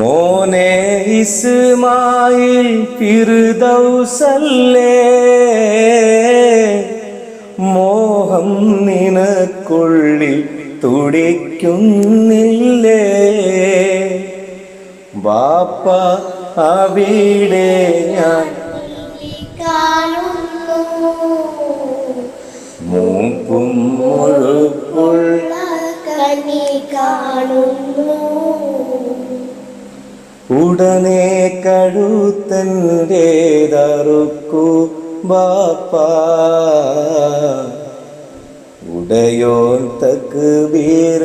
മോനെ ഇസ്മായിൽ ഫിർദൗസല്ലേ, മോഹം നിനക്കുള്ളിൽ തുടിക്കുന്നില്ലേ? ബാപ്പ അവിടെ ഞാൻ മൂപ്പും മുഴുപ്പുള്ള കനി കാണുന്നു. ഉടനെ കഴുത്തൻ്റേതറുക്കു ബാപ്പ, ഉടയോൻ തക്ബീർ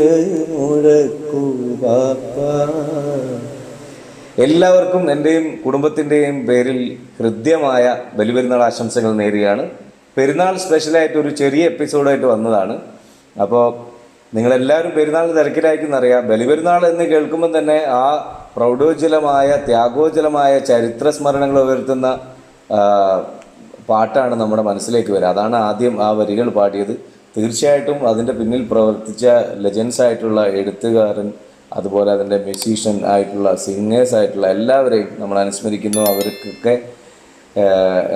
മുഴക്കു ബാപ്പ. എല്ലാവർക്കും എൻ്റെയും കുടുംബത്തിൻ്റെയും പേരിൽ ഹൃദ്യമായ ബലിപെരുന്നാൾ ആശംസകൾ നേരുകയാണ്. പെരുന്നാൾ സ്പെഷ്യലായിട്ട് ഒരു ചെറിയ എപ്പിസോഡായിട്ട് വന്നതാണ്. അപ്പോൾ നിങ്ങളെല്ലാവരും പെരുന്നാൾ തിരക്കിലായിരിക്കുന്നറിയാം. ബലിപെരുന്നാൾ എന്ന് കേൾക്കുമ്പോൾ തന്നെ ആ പ്രൗഢോജ്വലമായ ത്യാഗോജ്വലമായ ചരിത്ര സ്മരണകൾ ഉയർത്തുന്ന പാട്ടാണ് നമ്മുടെ മനസ്സിലേക്ക് വരിക. അതാണ് ആദ്യം ആ വരികൾ പാടിയത്. തീർച്ചയായിട്ടും അതിൻ്റെ പിന്നിൽ പ്രവർത്തിച്ച ലെജൻസ് ആയിട്ടുള്ള എഴുത്തുകാരൻ, അതുപോലെ അതിൻ്റെ മ്യൂസീഷ്യൻ ആയിട്ടുള്ള സിംഗേഴ്സ് ആയിട്ടുള്ള എല്ലാവരെയും നമ്മൾ അനുസ്മരിക്കുന്നു. അവർക്കൊക്കെ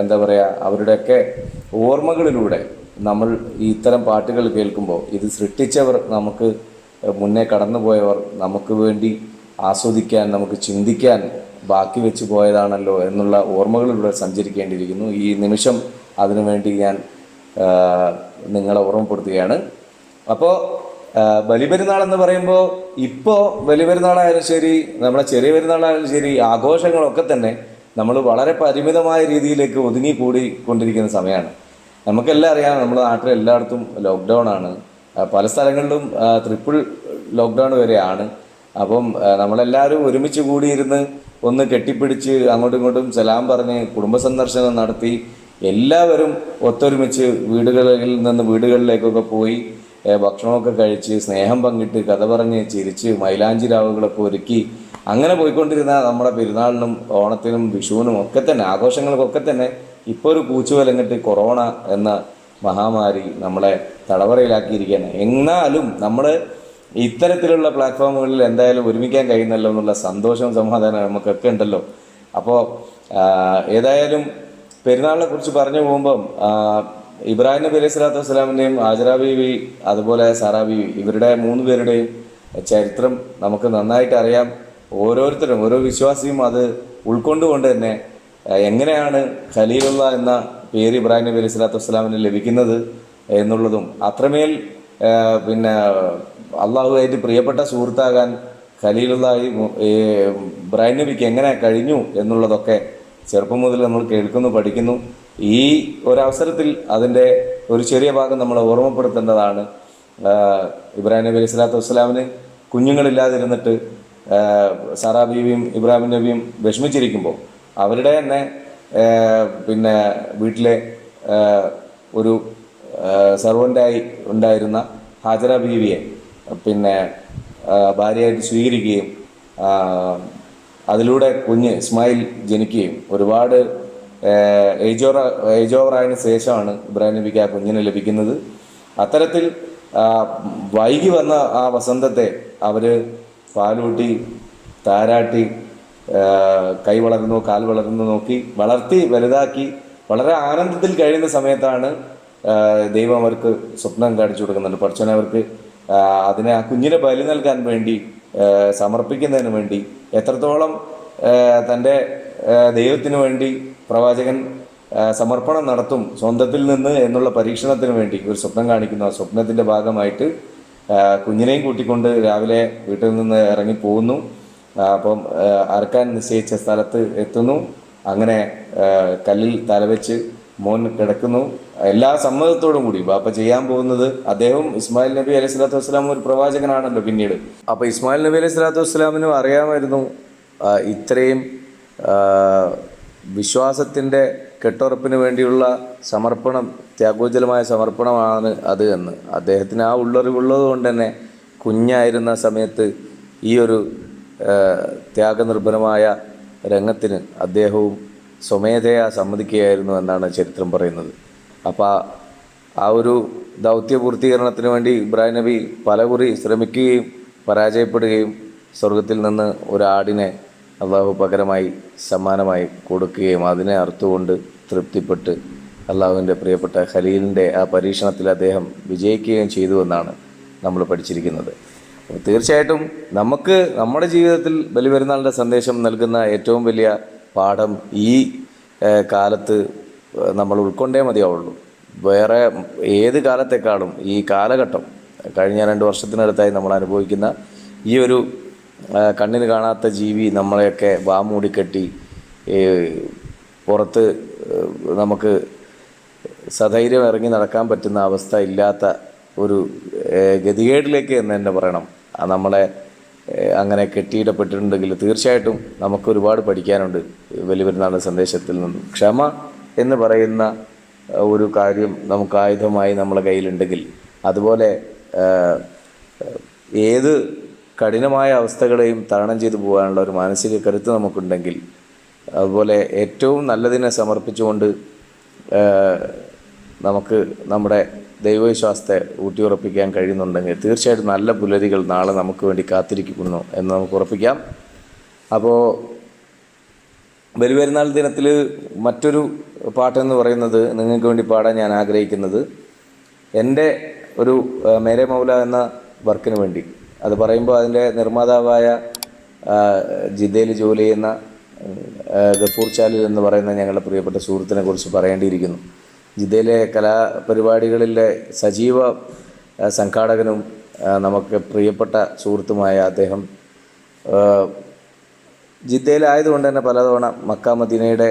എന്താ പറയുക, അവരുടെയൊക്കെ ഓർമ്മകളിലൂടെ നമ്മൾ ഈ ഇത്തരം പാട്ടുകൾ കേൾക്കുമ്പോൾ ഇത് സൃഷ്ടിച്ചവർ, നമുക്ക് മുന്നേ കടന്നുപോയവർ, നമുക്ക് വേണ്ടി ആസ്വദിക്കാൻ, നമുക്ക് ചിന്തിക്കാൻ ബാക്കി വെച്ച് പോയതാണല്ലോ എന്നുള്ള ഓർമ്മകളിലൂടെ സഞ്ചരിക്കേണ്ടിയിരിക്കുന്നു. ഈ നിമിഷം അതിനുവേണ്ടി ഞാൻ നിങ്ങളെ ഓർമ്മപ്പെടുത്തുകയാണ്. അപ്പോൾ ബലിപെരുന്നാൾ എന്ന് പറയുമ്പോൾ ഇപ്പോൾ ബലിപെരുന്നാളായാലും ശരി, നമ്മുടെ ചെറിയ പെരുന്നാളായാലും ശരി, ആഘോഷങ്ങളൊക്കെ തന്നെ നമ്മൾ വളരെ പരിമിതമായ രീതിയിലേക്ക് ഒതുങ്ങിക്കൂടിക്കൊണ്ടിരിക്കുന്ന സമയമാണ്. നമുക്കെല്ലാം അറിയാം, നമ്മുടെ നാട്ടിൽ എല്ലായിടത്തും ലോക്ക്ഡൗൺ ആണ്. പല സ്ഥലങ്ങളിലും ട്രിപ്പിൾ ലോക്ക്ഡൗൺ വരെയാണ്. അപ്പം നമ്മളെല്ലാവരും ഒരുമിച്ച് കൂടിയിരുന്ന് ഒന്ന് കെട്ടിപ്പിടിച്ച് അങ്ങോട്ടും ഇങ്ങോട്ടും സലാം പറഞ്ഞ് കുടുംബ സന്ദർശനം നടത്തി എല്ലാവരും ഒത്തൊരുമിച്ച് വീടുകളിൽ നിന്ന് വീടുകളിലേക്കൊക്കെ പോയി ഭക്ഷണമൊക്കെ കഴിച്ച് സ്നേഹം പങ്കിട്ട് കഥ പറഞ്ഞ് ചിരിച്ച് മൈലാഞ്ചി രാവുകളൊക്കെ ഒരുക്കി അങ്ങനെ പോയിക്കൊണ്ടിരുന്ന നമ്മുടെ പെരുന്നാളിനും ഓണത്തിനും വിഷുവിനും ഒക്കെ തന്നെ ആഘോഷങ്ങൾക്കൊക്കെ തന്നെ ഇപ്പോൾ ഒരു കൂച്ചുവലങ്ങിട്ട് കൊറോണ എന്ന മഹാമാരി നമ്മളെ തടവറയിലാക്കിയിരിക്കുകയാണ്. എന്നാലും നമ്മൾ ഇത്തരത്തിലുള്ള പ്ലാറ്റ്ഫോമുകളിൽ എന്തായാലും ഒരുമിക്കാൻ കഴിയുന്നല്ലോ എന്നുള്ള സന്തോഷവും സമാധാനവും നമുക്കൊക്കെ ഉണ്ടല്ലോ. അപ്പോൾ ഏതായാലും പെരുന്നാളിനെ കുറിച്ച് പറഞ്ഞു പോകുമ്പം ഇബ്രാഹിം നബി അലൈഹി സ്വലാത്തു വസ്സലാമിൻ്റെയും ഹാജറ ബീവി അതുപോലെ സാറാ ബീവി, ഇവരുടെ 3 പേരുടെയും ചരിത്രം നമുക്ക് നന്നായിട്ട് അറിയാം. ഓരോരുത്തരും ഓരോ വിശ്വാസിയും അത് ഉൾക്കൊണ്ടുകൊണ്ട് തന്നെ എങ്ങനെയാണ് ഖലീലുള്ള എന്ന പേര് ഇബ്രാഹിം നബി അലൈഹി സ്വലാത്തു വസ്സലാമിന് ലഭിക്കുന്നത് എന്നുള്ളതും അത്രമേൽ പിന്നെ അള്ളാഹുവായിട്ട് പ്രിയപ്പെട്ട സുഹൃത്താകാൻ ഖലീലുള്ളാഹി ഇബ്രാഹിം നബിക്ക് എങ്ങനെ കഴിഞ്ഞു എന്നുള്ളതൊക്കെ ചെറുപ്പം മുതൽ നമ്മൾ കേൾക്കുന്നു, പഠിക്കുന്നു. ഈ ഒരവസരത്തിൽ അതിൻ്റെ ഒരു ചെറിയ ഭാഗം നമ്മൾ ഓർമ്മപ്പെടുത്തേണ്ടതാണ്. ഇബ്രാഹിം നബി അലൈഹി സ്വലാത്തു വസ്സലാമിന് കുഞ്ഞുങ്ങളില്ലാതിരുന്നിട്ട് സാറാ ബീവിയും ഇബ്രാഹിം നബിയും വിഷമിച്ചിരിക്കുമ്പോൾ അവരുടെ തന്നെ പിന്നെ വീട്ടിലെ ഒരു സർവൻ്റായി ഉണ്ടായിരുന്ന ഹാജറ ബീവിയെ പിന്നെ ഭാര്യയായിട്ട് സ്വീകരിക്കുകയും അതിലൂടെ കുഞ്ഞ് ഇസ്മായിൽ ജനിക്കുകയും ഒരുപാട് ഏജ് ഓവറായതിനു ശേഷമാണ് ഇബ്രാഹിം നബിക്ക് ആ കുഞ്ഞിനെ ലഭിക്കുന്നത്. അത്തരത്തിൽ വൈകി വന്ന ആ വസന്തത്തെ അവർ പാലൂട്ടി താരാട്ടി കൈ വളർന്നു കാൽ വളർന്നു നോക്കി വളർത്തി വലുതാക്കി വളരെ ആനന്ദത്തിൽ കഴിയുന്ന സമയത്താണ് ദൈവം അവർക്ക് സ്വപ്നം കാണിച്ചു കൊടുക്കുന്നുണ്ട്. പഠിച്ചവനെ അവർക്ക് അതിനെ ആ കുഞ്ഞിനെ ബലി നൽകാൻ വേണ്ടി സമർപ്പിക്കുന്നതിന് വേണ്ടി എത്രത്തോളം തൻ്റെ ദൈവത്തിന് വേണ്ടി പ്രവാചകൻ സമർപ്പണം നടത്തും സ്വന്തത്തിൽ നിന്ന് എന്നുള്ള പരീക്ഷണത്തിന് വേണ്ടി ഒരു സ്വപ്നം കാണിക്കുന്നു. ആ സ്വപ്നത്തിൻ്റെ ഭാഗമായിട്ട് കുഞ്ഞിനെയും കൂട്ടിക്കൊണ്ട് രാവിലെ വീട്ടിൽ നിന്ന് ഇറങ്ങി പോകുന്നു. അപ്പം അറക്കാൻ നിശ്ചയിച്ച സ്ഥലത്ത് എത്തുന്നു. അങ്ങനെ കല്ലിൽ തലവെച്ച് മോൻ കിടക്കുന്നു. എല്ലാ സമ്മതത്തോടും കൂടി ബാപ്പ ചെയ്യാൻ പോകുന്നത്, അദ്ദേഹം ഇസ്മായിൽ നബി അലൈഹി സ്വലാത്തു വസ്സലാം ഒരു പ്രവാചകനാണല്ലോ പിന്നീട്. അപ്പോൾ ഇസ്മായിൽ നബി അലൈഹി സ്വലാത്തു വസ്സലാമിനും അറിയാമായിരുന്നു ഇത്രയും വിശ്വാസത്തിൻ്റെ കെട്ടുറപ്പിന് വേണ്ടിയുള്ള സമർപ്പണം, ത്യാഗോജ്വലമായ സമർപ്പണമാണ് അത് എന്ന്. അദ്ദേഹത്തിന് ആ ഉള്ളറിവുള്ളത് കൊണ്ട് തന്നെ കുഞ്ഞായിരുന്ന സമയത്ത് ഈ ഒരു ത്യാഗനിർഭരമായ രംഗത്തിന് അദ്ദേഹവും സ്വമേധയാ സമ്മതിക്കുകയായിരുന്നു എന്നാണ് ചരിത്രം പറയുന്നത്. അപ്പോൾ ആ ഒരു ദൗത്യപൂർത്തീകരണത്തിന് വേണ്ടി ഇബ്രാഹിം നബി പലകുറി ശ്രമിക്കുകയും പരാജയപ്പെടുകയും സ്വർഗത്തിൽ നിന്ന് ഒരാടിനെ അള്ളാഹു പകരമായി സമ്മാനമായി കൊടുക്കുകയും അതിനെ അറുത്തുകൊണ്ട് തൃപ്തിപ്പെട്ട് അള്ളാഹുവിൻ്റെ പ്രിയപ്പെട്ട ഖലീലിൻ്റെ ആ പരീക്ഷണത്തിൽ അദ്ദേഹം വിജയിക്കുകയും ചെയ്തു എന്നാണ് നമ്മൾ പഠിച്ചിരിക്കുന്നത്. തീർച്ചയായിട്ടും നമുക്ക് നമ്മുടെ ജീവിതത്തിൽ ബലിപെരുന്നാളിൻ്റെ സന്ദേശം നൽകുന്ന ഏറ്റവും വലിയ പാഠം ഈ കാലത്ത് നമ്മൾ ഉൾക്കൊണ്ടേ മതിയാവുള്ളൂ. വേറെ ഏത് കാലത്തെക്കാളും ഈ കാലഘട്ടം കഴിഞ്ഞ 2 വർഷത്തിനടുത്തായി നമ്മൾ അനുഭവിക്കുന്ന ഈ ഒരു കണ്ണിന് കാണാത്ത ജീവി നമ്മളെയൊക്കെ വാമൂടിക്കെട്ടി പുറത്ത് നമുക്ക് സധൈര്യം ഇറങ്ങി നടക്കാൻ പറ്റുന്ന അവസ്ഥ ഇല്ലാത്ത ഒരു ഗതികേടിലേക്ക് എന്ന് തന്നെ പറയണം. നമ്മളെ അങ്ങനെ കെട്ടിയിടപ്പെട്ടിട്ടുണ്ടെങ്കിൽ തീർച്ചയായിട്ടും നമുക്ക് ഒരുപാട് പഠിക്കാനുണ്ട് ബലിപെരുന്നാളിൻ്റെ സന്ദേശത്തിൽ നിന്നും. ക്ഷമ എന്ന് പറയുന്ന ഒരു കാര്യം നമുക്ക് ആയുധമായി നമ്മളെ കയ്യിലുണ്ടെങ്കിൽ, അതുപോലെ ഏത് കഠിനമായ അവസ്ഥകളെയും തരണം ചെയ്തു പോകാനുള്ള ഒരു മാനസിക കരുത്ത് നമുക്കുണ്ടെങ്കിൽ, അതുപോലെ ഏറ്റവും നല്ലതിനെ സമർപ്പിച്ചുകൊണ്ട് നമുക്ക് നമ്മുടെ ദൈവവിശ്വാസത്തെ ഊട്ടിയുറപ്പിക്കാൻ കഴിയുന്നുണ്ടെങ്കിൽ തീർച്ചയായിട്ടും നല്ല പുലരികൾ നാളെ നമുക്ക് വേണ്ടി കാത്തിരിക്കുന്നു എന്ന് നമുക്ക് ഉറപ്പിക്കാം. അപ്പോൾ ബലിപെരുന്നാൾ ദിനത്തിൽ മറ്റൊരു പാട്ടെന്ന് പറയുന്നത് നിങ്ങൾക്ക് വേണ്ടി പാടാൻ ഞാൻ ആഗ്രഹിക്കുന്നത് എൻ്റെ ഒരു മേരെ മൗല എന്ന വർക്കിന് വേണ്ടി. അത് പറയുമ്പോൾ അതിൻ്റെ നിർമ്മാതാവായ ജിദ്ദയിൽ ജോലി ചെയ്യുന്ന ഗഫൂർ ചാലിൽ എന്ന് പറയുന്ന ഞങ്ങളുടെ പ്രിയപ്പെട്ട സുഹൃത്തിനെ കുറിച്ച് പറയേണ്ടിയിരിക്കുന്നു. ജിദ്ദയിലെ കലാപരിപാടികളിലെ സജീവ സംഘാടകനും നമുക്ക് പ്രിയപ്പെട്ട സുഹൃത്തുമായ അദ്ദേഹം ജിദ്ദയിലായതുകൊണ്ട് തന്നെ പലതവണ മക്ക മദീനയുടെ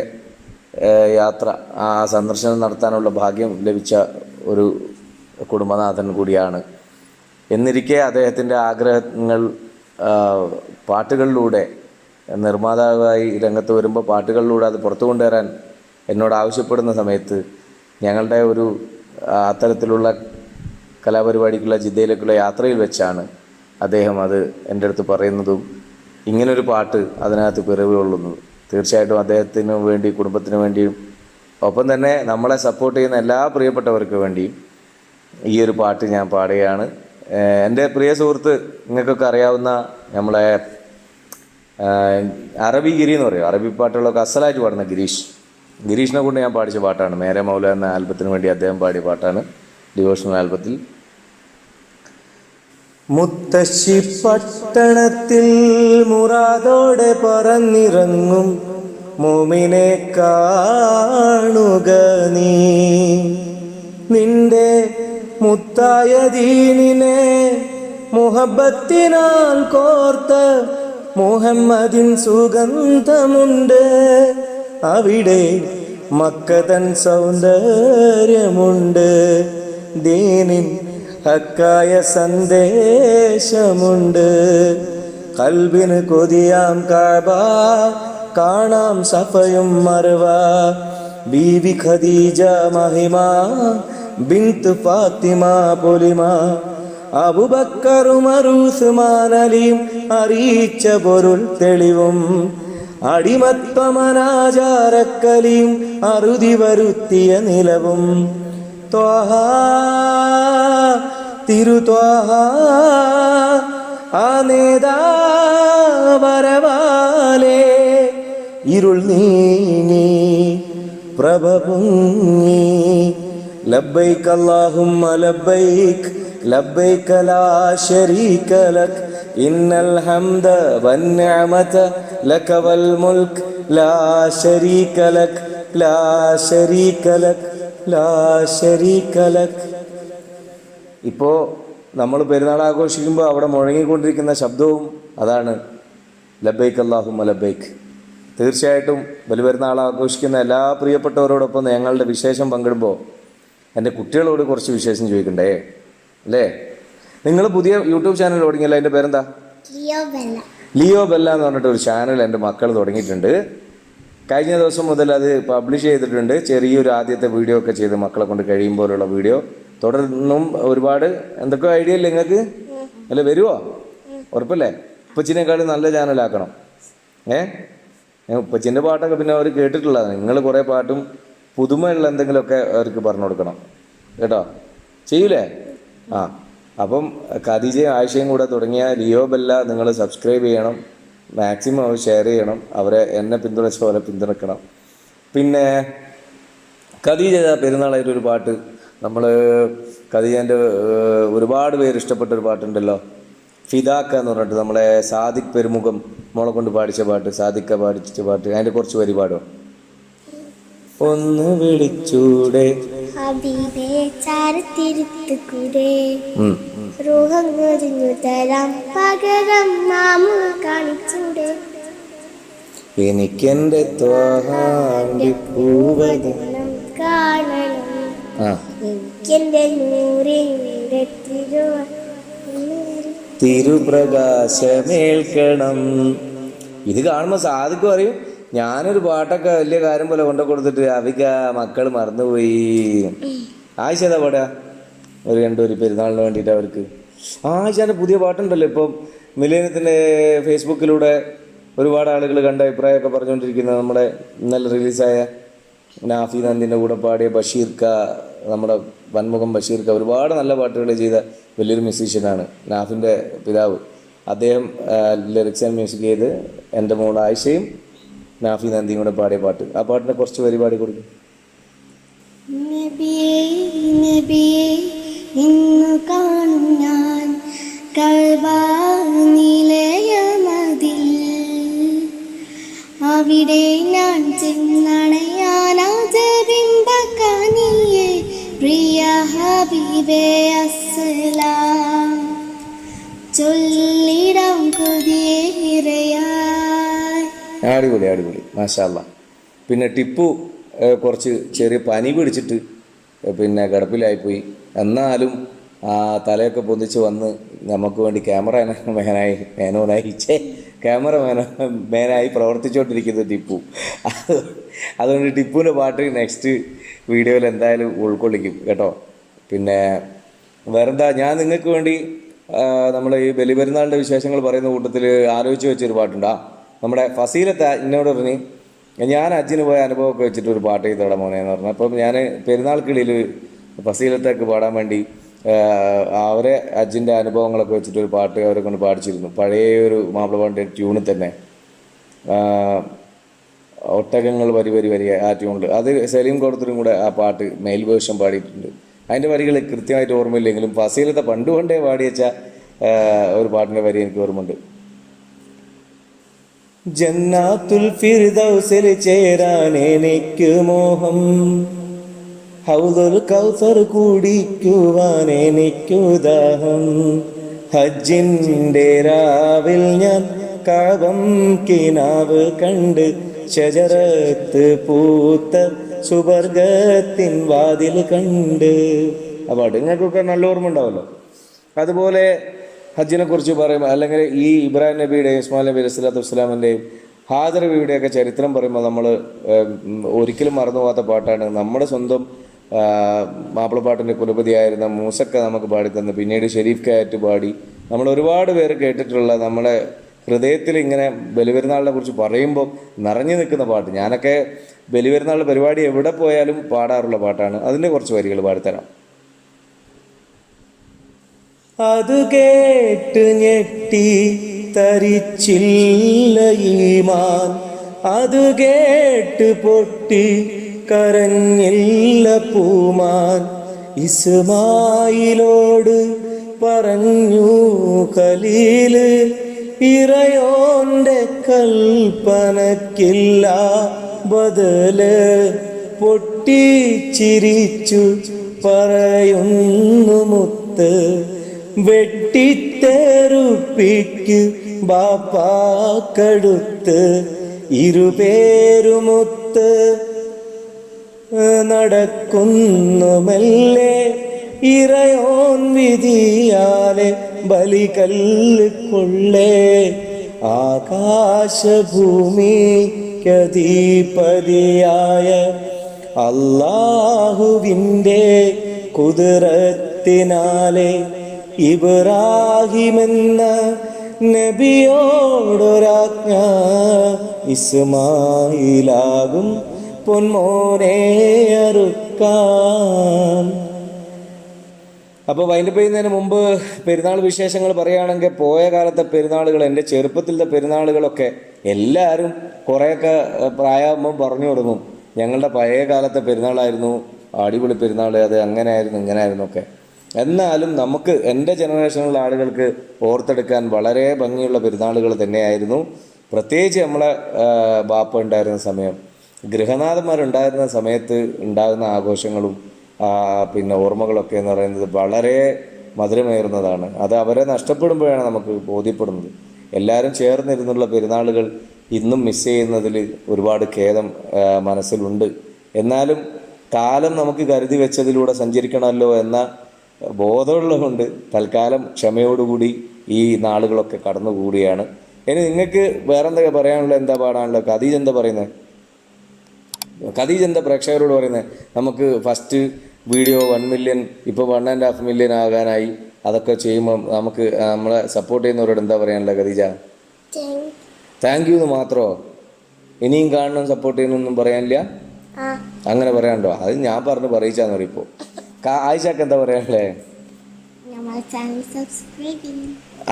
യാത്ര ആ സന്ദർശനം നടത്താനുള്ള ഭാഗ്യം ലഭിച്ച ഒരു കുടുംബനാഥൻ കൂടിയാണ്. എന്നിരിക്കെ അദ്ദേഹത്തിൻ്റെ ആഗ്രഹങ്ങൾ പാട്ടുകളിലൂടെ നിർമ്മാതാവായി രംഗത്ത് വരുമ്പോൾ പാട്ടുകളിലൂടെ അത് പുറത്തു കൊണ്ടുവരാൻ എന്നോട് ആവശ്യപ്പെടുന്ന സമയത്ത് ഞങ്ങളുടെ ഒരു അത്തരത്തിലുള്ള കലാപരിപാടിക്കുള്ള ജിദ്ദയിലേക്കുള്ള യാത്രയിൽ വെച്ചാണ് അദ്ദേഹം അത് എൻ്റെ അടുത്ത് പറയുന്നതും ഇങ്ങനൊരു പാട്ട് അതിനകത്ത് പിറവി കൊള്ളുന്നത്. തീർച്ചയായിട്ടും അദ്ദേഹത്തിന് വേണ്ടി, കുടുംബത്തിന് വേണ്ടിയും, ഒപ്പം തന്നെ നമ്മളെ സപ്പോർട്ട് ചെയ്യുന്ന എല്ലാ പ്രിയപ്പെട്ടവർക്ക് വേണ്ടിയും ഈ ഒരു പാട്ട് ഞാൻ പാടുകയാണ്. എൻ്റെ പ്രിയ സുഹൃത്ത്, നിങ്ങൾക്കൊക്കെ അറിയാവുന്ന നമ്മളെ അറബി ഗിരി എന്ന് പറയും, അറബി പാട്ടുകളൊക്കെ അസലായിട്ട് പാടുന്ന ഗിരീഷിനെ കൊണ്ട് ഞാൻ പാടിച്ച പാട്ടാണ്. മേരെ മൗല എന്ന ആൽബത്തിന് വേണ്ടി അദ്ദേഹം പാടിയ പാട്ടാണ്, ഡിവോഷണൽ ആൽബത്തിൽ. മുത്തശ്ശി പട്ടണത്തിൽ മുറാദോടെ പറന്നിറങ്ങും മോമിനെ കാണുക നീ, നിന്റെ മുത്തായ ദീനിനെ മുഹബത്തിനാൽ കോർത്ത മുഹമ്മദിൻ സുഗന്ധമുണ്ട് അവിടെ, മക്കതൻ സൗന്ദര്യമുണ്ട്, ദീനിൻ ഹക്കായ സന്ദേശമുണ്ട്. കൽബിന് കൊതിയാം കഅബ, കാണാം സഫയും മർവ, ബീവി ഖദീജ മഹിമ, ബിന്ത് ഫാത്തിമ പൊലിമ, അബൂബക്കർ ഉമർ ഉസ്മാൻ അലിയും അറിയിച്ച പൊരുൾ തെളിവും, അടിമത്വമനാചാരക്കലിയും അറുതി വരുത്തിയ നിലവും, ത്വാഹ തിരുത്വാഹ ആ നേതാവരവാലേ, ഇരുൾ നീങ്ങി പ്രഭ പൊങ്ങി, ലബ്ബൈക അല്ലാഹുമ്മ ലബ്ബൈക ലബ്ബൈക ലാ ശരീക ലക ഇന്നൽ ഹംദ വന്നിഅമത ലക വൽ മുൽക്ക് ലാ ശരീക ലക ലാ ശരീക ലക ലാ ശരീക ലക. ഇപ്പോൾ നമ്മൾ പെരുന്നാൾ ആഘോഷിക്കുമ്പോൾ അവിടെ മുഴങ്ങിക്കൊണ്ടിരിക്കുന്ന ശബ്ദവും അതാണ് ലബ്ബൈക്ക് അല്ലാഹുമ്മ ലബ്ബൈക്ക്. തീർച്ചയായിട്ടും ബലിപെരുന്നാൾ ആഘോഷിക്കുന്ന എല്ലാ പ്രിയപ്പെട്ടവരോടൊപ്പം ഞങ്ങളുടെ വിശേഷം പങ്കിടുമ്പോൾ എൻ്റെ കുട്ടികളോട് കുറച്ച് വിശേഷം ചോദിക്കണ്ടേ അല്ലേ? നിങ്ങൾ പുതിയ യൂട്യൂബ് ചാനൽ തുടങ്ങിയല്ലോ, അതിൻ്റെ പേരെന്താ? ലിയോ ബെല്ല എന്ന് പറഞ്ഞിട്ട് ഒരു ചാനൽ എൻ്റെ മക്കൾ തുടങ്ങിയിട്ടുണ്ട്. കഴിഞ്ഞ ദിവസം മുതൽ അത് പബ്ലിഷ് ചെയ്തിട്ടുണ്ട്. ചെറിയൊരു ആദ്യത്തെ വീഡിയോ ഒക്കെ ചെയ്ത് മക്കളെ കൊണ്ട് കഴിയുമ്പോഴുള്ള വീഡിയോ. തുടർന്നും ഒരുപാട് എന്തൊക്കെ ഐഡിയ ഇല്ലേ നിങ്ങൾക്ക്? അല്ല വരുമോ? ഉറപ്പല്ലേ? ഉപ്പച്ചിനേക്കാളും നല്ല ചാനലാക്കണം. ഉപ്പച്ചിൻ്റെ പാട്ടൊക്കെ പിന്നെ അവർ കേട്ടിട്ടുള്ളതാണ്. നിങ്ങൾ കുറേ പാട്ടും പുതുമയുള്ള എന്തെങ്കിലുമൊക്കെ അവർക്ക് പറഞ്ഞു കൊടുക്കണം കേട്ടോ. ചെയ്യൂലേ? അപ്പം ഖദീജയും ആയിഷയും കൂടെ തുടങ്ങിയ ലിയോ ബെല്ല നിങ്ങൾ സബ്സ്ക്രൈബ് ചെയ്യണം. മാക്സിമം അവർ ഷെയർ ചെയ്യണം. അവരെ എന്നെ പിന്തുണച്ച പോലെ പിന്തുണക്കണം. പിന്നെ ഖദീജ പെരുന്നാളായിട്ട് ഒരു പാട്ട് നമ്മൾ ഖദീജൻ്റെ ഒരുപാട് പേര് ഇഷ്ടപ്പെട്ട ഒരു പാട്ടുണ്ടല്ലോ, ഫിദാക്ക എന്ന് പറഞ്ഞിട്ട് നമ്മളെ സാദിഖ് പെരുമുഖം മോളെ കൊണ്ട് പാടിച്ച പാട്ട്, സാദിഖ പാടിച്ച പാട്ട്. അതിൻ്റെ കുറച്ച് വരി പാടും. ഒന്ന് വിളിച്ചൂടെ ഹബീബേ ചാരത്തിരുത്തുകൂടെ റൂഹങ്ങൊരിഞ്ഞു തരാം പകരം മാമു കാണിച്ചൂടെ എനിക്കെന്റെ ത്വാഹാന്റെ പൂവത് കാണണം എനിക്കെന്റെ നൂറിന്റെ തിരുപ്രകാശമേൽക്കണം. ഇത് കാണുമ്പോൾ സാധിക്കും അറിയും, ഞാനൊരു പാട്ടൊക്കെ വലിയ കാര്യം പോലെ കൊണ്ടു കൊടുത്തിട്ട് അവിക മക്കൾ മറന്നുപോയി. ആയിഷേതാ പാടാ ഒരു രണ്ടൊരു പെരുന്നാളിന് വേണ്ടിയിട്ട് അവർക്ക്. ആയിഷാൻ്റെ പുതിയ പാട്ടുണ്ടല്ലോ ഇപ്പം മിലേനിയത്തിൻ്റെ ഫേസ്ബുക്കിലൂടെ ഒരുപാട് ആളുകൾ കണ്ട അഭിപ്രായമൊക്കെ പറഞ്ഞുകൊണ്ടിരിക്കുന്നത്. നമ്മുടെ ഇന്നലെ റിലീസായ നാഫി നന്ദിൻ്റെ കൂടെ പാടിയ ബഷീർക്ക, നമ്മുടെ വൻമുഖം ബഷീർക്ക ഒരുപാട് നല്ല പാട്ടുകൾ ചെയ്ത വലിയൊരു മ്യൂസീഷ്യനാണ് നാഫിൻ്റെ പിതാവ്. അദ്ദേഹം ലിറിക്സ് ആൻഡ് മ്യൂസിക് ചെയ്ത് എൻ്റെ മോൾ ആയിഷയും നാഫി നന്ദിയും കൂടെ പാടിയ പാട്ട്. ആ പാട്ടിനെ കുറച്ച് വരി പാടി കൊടുക്കും. ഇന്നു കാണും ഞാൻ നിലയമതിൽ അവിടെ ഞാൻ ചെന്നണയാനാജബിംബക്കാനിയെ പ്രിയ ഹബീബേ അസ്സലാം ചൊല്ലിടാം കൊതിയേറെയായി. അടിപൊളി അടിപൊളി, മാഷാ അല്ലാ. പിന്നെ ടിപ്പു കുറച്ച് ചെറിയ പനി പിടിച്ചിട്ട് പിന്നെ കിടപ്പിലായിപ്പോയി. എന്നാലും ആ തലയൊക്കെ പൊന്തിച്ച് വന്ന് നമുക്ക് വേണ്ടി ക്യാമറമാനായി പ്രവർത്തിച്ചുകൊണ്ടിരിക്കുന്നത് ടിപ്പു. അതുകൊണ്ട് ടിപ്പുവിൻ്റെ പാട്ട് നെക്സ്റ്റ് വീഡിയോയിൽ എന്തായാലും ഉൾക്കൊള്ളിക്കും കേട്ടോ. പിന്നെ വേറെന്താ, ഞാൻ നിങ്ങൾക്ക് വേണ്ടി നമ്മൾ ഈ ബലിപെരുന്നാളിൻ്റെ വിശേഷങ്ങൾ പറയുന്ന കൂട്ടത്തിൽ ആലോചിച്ച് വെച്ചൊരു പാട്ടുണ്ടാ. നമ്മുടെ ഫസീലത്ത് എന്നോട് പറഞ്ഞ് ഞാൻ ഹജ്ജിന് പോയ അനുഭവമൊക്കെ വെച്ചിട്ട് ഒരു പാട്ട് ചെയ്തോടെ മോനെ എന്ന് പറഞ്ഞു. അപ്പം ഞാൻ പെരുന്നാൾ കിളിയിൽ ഫസീലത്തൊക്കെ പാടാൻ വേണ്ടി അവരെ ഹജ്ജിൻ്റെ അനുഭവങ്ങളൊക്കെ വെച്ചിട്ട് ഒരു പാട്ട് അവരെ കൊണ്ട് പാടിച്ചിരുന്നു. പഴയ ഒരു മാപ്പിളപ്പാട്ടിൻ്റെ ട്യൂണിൽ തന്നെ, ഒട്ടകങ്ങൾ വരി വരി വരി ആ ട്യൂണിൽ. അത് സലീം കൊടുത്തിട്ടും കൂടെ ആ പാട്ട് മെയിൽ വേർഷൻ പാടിയിട്ടുണ്ട്. അതിൻ്റെ വരികൾ കൃത്യമായിട്ട് ഓർമ്മയില്ലെങ്കിലും ഫസീലത്തെ പണ്ടുകൊണ്ടേ പാടിവെച്ച ഒരു പാട്ടിൻ്റെ വരി എനിക്ക് ഓർമ്മയുണ്ട്. ജന്നാത്തുൽ ഫിർദൗസിൽ ചേരാൻ എനിക്ക് മോഹം, ഹൗദുൽ കൗസർ കുടിക്കുവാൻ എനിക്കു ദാഹം, ഹജ്ജിൻ്റെ രാവിൽ ഞാൻ കാവം കിനാവ് കണ്ട് ഷജറത്ത് പൂത്ത സുവർഗത്തിൻ വാതിൽ കണ്ട്. ആ പാട്ട് നിങ്ങൾക്കൊക്കെ നല്ല ഓർമ്മ ഉണ്ടാവല്ലോ. അതുപോലെ ഹജ്ജിനെ കുറിച്ച് പറയുമ്പോൾ, അല്ലെങ്കിൽ ഈ ഇബ്രാഹിം നബിയുടെയും ഇസ്മായിൽ നബി അലൈഹി സ്വലാത്തു വസ്സലാമിൻ്റെയും ഹാജർ ബീവിയുടെയൊക്കെ ചരിത്രം പറയുമ്പോൾ നമ്മൾ ഒരിക്കലും മറന്നു പോകാത്ത പാട്ടാണ്. നമ്മുടെ സ്വന്തം മാപ്പിളപ്പാട്ടിൻ്റെ കുലപതിയായിരുന്ന മൂസക്ക നമുക്ക് പാടിത്തന്ന്, പിന്നീട് ഷെരീഫ് കാറ്റ് പാടി, നമ്മൾ ഒരുപാട് പേര് കേട്ടിട്ടുള്ള, നമ്മുടെ ഹൃദയത്തിൽ ഇങ്ങനെ ബലിപെരുന്നാളിനെ കുറിച്ച് പറയുമ്പോൾ നിറഞ്ഞു നിൽക്കുന്ന പാട്ട്. ഞാനൊക്കെ ബലിപെരുന്നാളിൻ്റെ പരിപാടി എവിടെ പോയാലും പാടാറുള്ള പാട്ടാണ്. അതിൻ്റെ കുറച്ച് വരികൾ പാടിത്തരാം. അത് കേട്ട് ഞെട്ടി തരിച്ചില്ല ഈമാൻ, അത് കേട്ട് പൊട്ടി കരഞ്ഞില്ല പൂമാൻ, ഇസ്മായിലോട് പറഞ്ഞു ഖലീല് ഇറയോന്റെ കൽപ്പനക്കില്ല ബദല്, പൊട്ടിച്ചിരിച്ചു പറയുന്നു മുത്ത്, വെട്ടിത്തെറുപ്പിക്ക് ബാപ്പാക്കടുത്ത് ഇരുപേരുമൊത്ത് നടക്കുന്നു മെല്ലെ, ഇറയോൻ വിധിയാലെ ബലികല്ല് കൊള്ളേ, ആകാശഭൂമിക്കധിപതിയായ അല്ലാഹുവിൻ്റെ കുദ്റത്തിനാലെ ഇബ്രാഹിമെന്ന നബിയോടൊരാജ്ഞ, ഇസ്മായിലാകും പൊന്മോനെ അറുക്കാൻ. അപ്പോൾ വൈൻഡപ്പ് ചെയ്യുന്നതിന് മുമ്പ് പെരുന്നാൾ വിശേഷങ്ങൾ പറയുകയാണെങ്കിൽ പോയ കാലത്തെ പെരുന്നാളുകൾ, എൻ്റെ ചെറുപ്പത്തിലത്തെ പെരുന്നാളുകളൊക്കെ എല്ലാവരും കുറേയൊക്കെ പ്രായമാകുമ്പം പറഞ്ഞു തുടങ്ങും ഞങ്ങളുടെ പഴയ കാലത്തെ പെരുന്നാളായിരുന്നു അടിപൊളി പെരുന്നാൾ, അത് അങ്ങനെയായിരുന്നു ഇങ്ങനെയായിരുന്നു ഒക്കെ. എന്നാലും നമുക്ക് എൻ്റെ ജനറേഷനിലുള്ള ആളുകൾക്ക് ഓർത്തെടുക്കാൻ വളരെ ഭംഗിയുള്ള പെരുന്നാളുകൾ തന്നെയായിരുന്നു. പ്രത്യേകിച്ച് നമ്മളെ ബാപ്പ ഉണ്ടായിരുന്ന സമയം, ഗൃഹനാഥന്മാരുണ്ടായിരുന്ന സമയത്ത് ഉണ്ടാകുന്ന ആഘോഷങ്ങളും പിന്നെ ഓർമ്മകളൊക്കെ എന്ന് പറയുന്നത് വളരെ മധുരമേറുന്നതാണ്. അത് അവരെ നഷ്ടപ്പെടുമ്പോഴാണ് നമുക്ക് ബോധ്യപ്പെടുന്നത്. എല്ലാവരും ചേർന്നിരുന്നുള്ള പെരുന്നാളുകൾ ഇന്നും മിസ് ചെയ്യുന്നതിൽ ഒരുപാട് ഖേദം മനസ്സിലുണ്ട്. എന്നാലും കാലം നമുക്ക് കരുതി വെച്ചതിലൂടെ സഞ്ചരിക്കണമല്ലോ എന്ന ബോധമുള്ളതുകൊണ്ട് തൽക്കാലം ക്ഷമയോടുകൂടി ഈ നാളുകളൊക്കെ കടന്നുകൂടിയാണ്. ഇനി നിങ്ങൾക്ക് വേറെ എന്തൊക്കെ പറയാനുള്ളത്, എന്താ പാടാനുള്ളത്? ഖദീജ എന്താ പറയുന്നത്? ഖദീജ എന്താ പ്രേക്ഷകരോട് പറയുന്നത്? നമുക്ക് ഫസ്റ്റ് വീഡിയോ 1 മില്യൺ, ഇപ്പോൾ 1.5 മില്യൺ ആകാനായി. അതൊക്കെ ചെയ്യുമ്പം നമുക്ക് നമ്മളെ സപ്പോർട്ട് ചെയ്യുന്നവരോട് എന്താ പറയാനുള്ളത് ഖദീജ? താങ്ക് യു എന്ന് മാത്രമോ? ഇനിയും കാണണം, സപ്പോർട്ട് ചെയ്യണമെന്നും പറയാനില്ല? അങ്ങനെ പറയാനുണ്ടോ? അത് ഞാൻ പറഞ്ഞ് പറയിച്ചാന്ന് പറയും. ഇപ്പോൾ ആയിഷക്ക് എന്താ പറയാനുള്ളത്?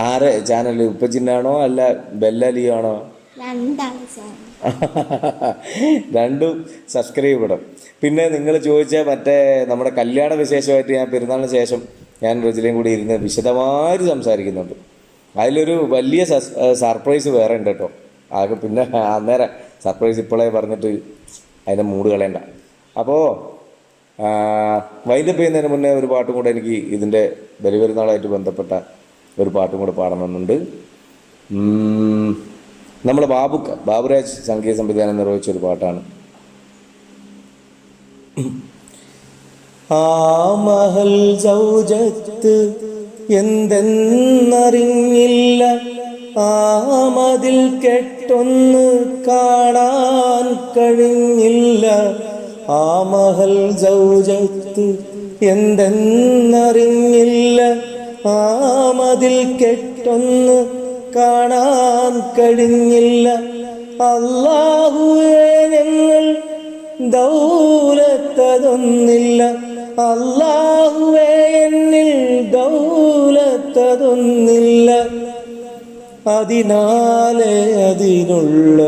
ആരെ ചാനൽ? ഉപ്പച്ചിന്നാണോ അല്ല ബെല്ലലിയോ ആണോ? രണ്ടും സബ്സ്ക്രൈബ് ചെയ്യണം. പിന്നെ നിങ്ങൾ ചോദിച്ച മറ്റേ നമ്മുടെ കല്യാണ വിശേഷമായിട്ട് ഞാൻ പെരുന്നാളിന് ശേഷം ഞാൻ റജിലയും കൂടി ഇരുന്ന് വിശദമായിട്ട് സംസാരിക്കുന്നുണ്ട്. അതിലൊരു വലിയ സർപ്രൈസ് വേറെ ഉണ്ട് കേട്ടോ. ആകെ പിന്നെ അന്നേരം സർപ്രൈസ് ഇപ്പോഴേ പറഞ്ഞിട്ട് അതിൻ്റെ മൂഡ് കളയണ്ട. അപ്പോൾ വൈൻഡപ്പ് ചെയ്യുന്നതിന് മുന്നേ ഒരു പാട്ടും കൂടെ എനിക്ക് ഇതിൻ്റെ ബലിപെരുന്നാളായിട്ട് ബന്ധപ്പെട്ട ഒരു പാട്ടും കൂടെ പാടണമെന്നുണ്ട്. നമ്മുടെ ബാബുരാജ് സംഗീത സംവിധാനം നിർവഹിച്ചൊരു പാട്ടാണ്. ആ മഹൽ സൗജത്ത് എന്തെന്നറിഞ്ഞില്ല, ആ മതിൽ കെട്ടൊന്ന് കാണാൻ കഴിഞ്ഞില്ല. ആ മഹൽ സൗജത്ത് എന്തെന്നറിഞ്ഞില്ല, ആ മതിൽ കെട്ടൊന്ന് കാണാൻ കഴിഞ്ഞില്ല. അല്ലാഹുവേ ഞങ്ങൾ ദൗലത്തതൊന്നില്ല, അല്ലാഹുവേ എന്നിൽ ദൗലത്തതൊന്നില്ല. അതിനാലെ അതിനുള്ള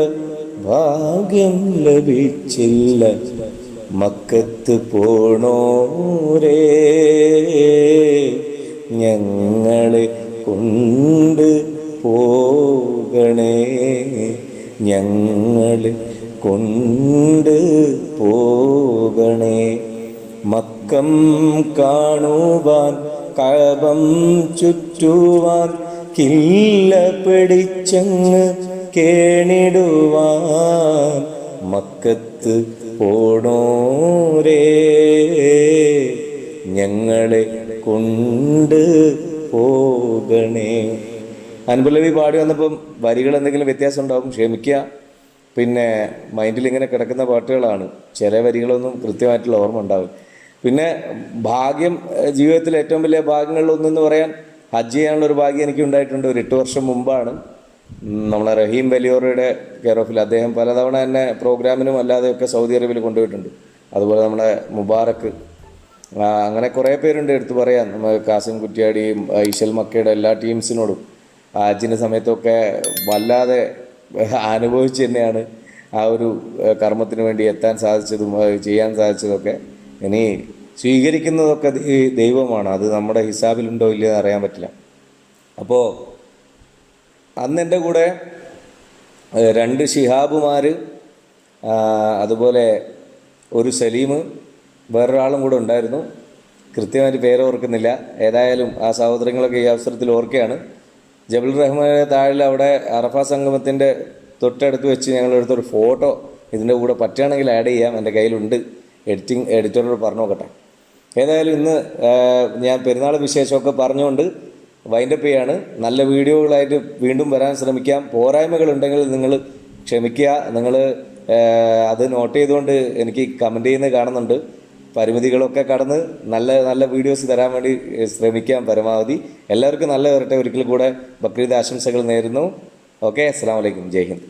ഭാഗ്യം ലഭിച്ചില്ല. മക്കത്ത് പോണോരേ ഞങ്ങളെ കൊണ്ട് പോകണേ, ഞങ്ങളെ കൊണ്ട് പോകണേ. മക്കം കാണുവാൻ കഅബം ചുറ്റുവാൻ കില്ല പിടിച്ചങ്ങ് കേണിടുവാൻ മക്കത്ത് പോണോരേ ഞങ്ങളെ കൊണ്ട് പോകണേ. അനുപല്ലവി പാടി വന്നപ്പം വരികൾ എന്തെങ്കിലും വ്യത്യാസം ഉണ്ടാവും, ക്ഷമിക്കുക. പിന്നെ മൈൻഡിൽ ഇങ്ങനെ കിടക്കുന്ന പാട്ടുകളാണ്, ചില വരികളൊന്നും കൃത്യമായിട്ടുള്ള ഓർമ്മ ഉണ്ടാവും. പിന്നെ ഭാഗ്യം, ജീവിതത്തിലെ ഏറ്റവും വലിയ ഭാഗ്യങ്ങളിലൊന്നെന്ന് പറയാൻ ഹജ്ജ് ചെയ്യാനുള്ളൊരു ഭാഗ്യം എനിക്ക് ഉണ്ടായിട്ടുണ്ട്. ഒരു 8 വർഷം മുമ്പാണ്. നമ്മളെ റഹീം വലിയോറയുടെ കെയർ ഓഫിൽ അദ്ദേഹം പലതവണ എന്നെ പ്രോഗ്രാമിനും അല്ലാതെയൊക്കെ സൗദി അറേബ്യയിൽ കൊണ്ടുപോയിട്ടുണ്ട്. അതുപോലെ നമ്മുടെ മുബാറക്ക്, അങ്ങനെ കുറേ പേരുണ്ട് എടുത്ത് പറയാൻ. നമ്മൾ കാസിം കുറ്റ്യാടിയും ഇശൽ മക്കയുടെ എല്ലാ ടീംസിനോടും ഹജ്ജിൻ്റെ സമയത്തൊക്കെ വല്ലാതെ അനുഭവിച്ച് തന്നെയാണ് ആ ഒരു കർമ്മത്തിന് വേണ്ടി എത്താൻ സാധിച്ചതും ചെയ്യാൻ സാധിച്ചതൊക്കെ. ഇനി സ്വീകരിക്കുന്നതൊക്കെ ദൈവമാണ്, അത് നമ്മുടെ ഹിസാബിലുണ്ടോ ഇല്ലയെന്ന് അറിയാൻ പറ്റില്ല. അപ്പോൾ അന്ന് എൻ്റെ കൂടെ 2 ഷിഹാബുമാർ, അതുപോലെ ഒരു സലീം, വേറൊരാളും കൂടെ ഉണ്ടായിരുന്നു. കൃത്യമായിട്ട് പേര് ഓർക്കുന്നില്ല. ഏതായാലും ആ സഹോദരങ്ങളൊക്കെ ഈ അവസരത്തിൽ ഓർക്കുകയാണ്. ജബൽ റഹ്മാൻ്റെ താഴെ അവിടെ അറഫ സംഗമത്തിൻ്റെ തൊട്ടടുത്ത് വെച്ച് ഞങ്ങളെടുത്തൊരു ഫോട്ടോ ഇതിൻ്റെ കൂടെ പറ്റുകയാണെങ്കിൽ ആഡ് ചെയ്യാം, എൻ്റെ കയ്യിലുണ്ട്. എഡിറ്ററോട് പറഞ്ഞു നോക്കട്ടെ. ഏതായാലും ഇന്ന് ഞാൻ പെരുന്നാൾ വിശേഷമൊക്കെ പറഞ്ഞുകൊണ്ട് വൈൻഡപ്പ് ചെയ്യാണ്. നല്ല വീഡിയോകളായിട്ട് വീണ്ടും വരാൻ ശ്രമിക്കാം. പോരായ്മകളുണ്ടെങ്കിൽ നിങ്ങൾ ക്ഷമിക്കുക. നിങ്ങൾ അത് നോട്ട് ചെയ്തുകൊണ്ട് എനിക്ക് കമൻറ്റ് ചെയ്യുന്നത് കാണുന്നുണ്ട്. പരിമിതികളൊക്കെ കടന്ന് നല്ല നല്ല വീഡിയോസ് തരാൻ വേണ്ടി ശ്രമിക്കാം പരമാവധി. എല്ലാവർക്കും നല്ല വരട്ടെ. ഒരിക്കൽ കൂടെ ബക്രീദ് ആശംസകൾ നേരുന്നു. ഓക്കെ, അസ്സലാമു അലൈക്കും, ജയ് ഹിന്ദ്.